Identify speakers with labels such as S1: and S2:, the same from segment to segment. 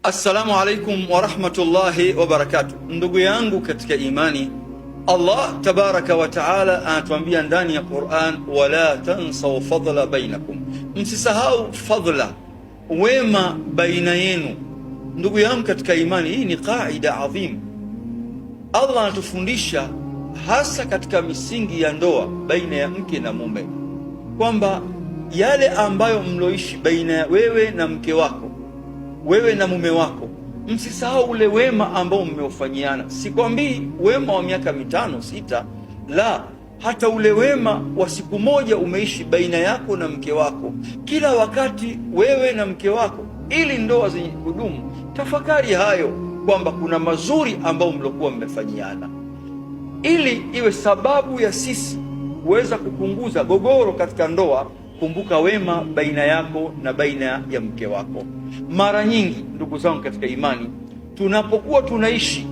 S1: Assalamu alaikum wa rahmatullahi wa barakatuh. Ndugu yangu katika imani, Allah tabaraka wa taala anatuambia ndani ya Qur'an, wala tansaw fadla bainakum, msisahau fadla, wema baina yenu. Ndugu yangu katika imani, hii ni qaida adhim. Allah anatufundisha hasa katika misingi ya ndoa baina ya mke na mume, kwamba yale ambayo mloishi baina ya wewe na mke wako, wewe na mume wako, msisahau ule wema ambao mmeufanyiana. Sikwambii wema wa miaka 5 6, la, hata ule wema wa siku moja umeishi baina yako na mke wako. Kila wakati wewe na mke wako, ili ndoa zenye kudumu, tafakari hayo kwamba kuna mazuri ambayo mlokuwa mmefanyiana, ili iwe sababu ya sisi kuweza kupunguza gogoro katika ndoa. Kumbuka wema baina yako na baina ya mke wako. Mara nyingi ndugu zangu katika imani, tunapokuwa tunaishi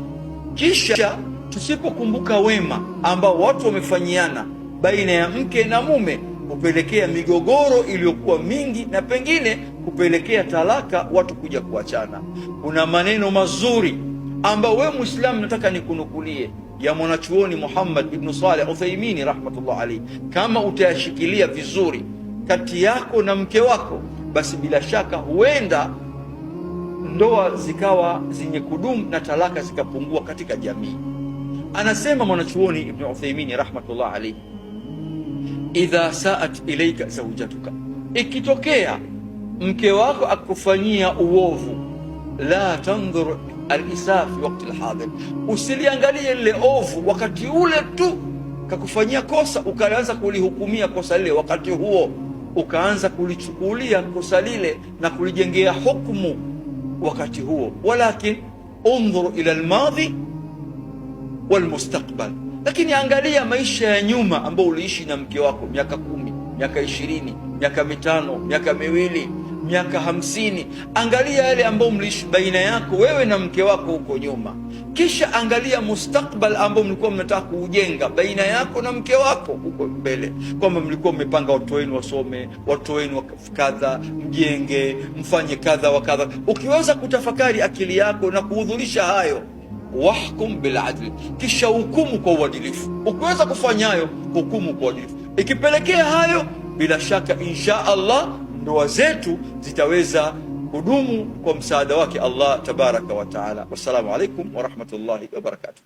S1: kisha tusipokumbuka wema ambao watu wamefanyiana baina ya mke na mume, kupelekea migogoro iliyokuwa mingi na pengine kupelekea talaka, watu kuja kuachana. Kuna maneno mazuri ambao wewe Muislamu nataka nikunukulie ya mwanachuoni Muhammad ibn Saleh Uthaymeen rahmatullah alayhi. Kama utayashikilia vizuri kati yako na mke wako, basi bila shaka huenda ndoa zikawa zenye kudumu na talaka zikapungua katika jamii. Anasema mwanachuoni Ibn Uthaymeen rahmatullah alayhi, idha saat ilayka zawjatuka, ikitokea mke wako akufanyia uovu, la tandhur al-isaf fi waqti al-hadir, usiliangalie lile ovu wakati ule tu kakufanyia kosa ukaanza kulihukumia kosa lile wakati huo, ukaanza kulichukulia kosa lile na kulijengea hukumu wakati huo. Walakin undhur ila almadhi walmustaqbal, lakini angalia maisha ya nyuma ambao uliishi na mke wako miaka 10, miaka 20, miaka 5, miaka 2, miaka 50. Angalia yale ambao mliishi baina yako wewe na mke wako huko nyuma, kisha angalia mustakbal ambao mlikuwa mnataka kuujenga baina yako na mke wako huko mbele, kwamba mlikuwa mmepanga watoto wenu wasome, watoto wenu kadha, mjenge, mfanye kadha wa kadha. Ukiweza kutafakari akili yako na kuhudhurisha hayo, wahkum bil adl, kisha hukumu kwa uadilifu. Ukiweza kufanya hayo, hukumu kwa uadilifu. Ikipelekea hayo, bila shaka insha Allah ndoa zetu zitaweza kudumu kwa msaada wake Allah tabaraka wa taala. Wassalamu alaikum wa rahmatullahi wa barakatuh.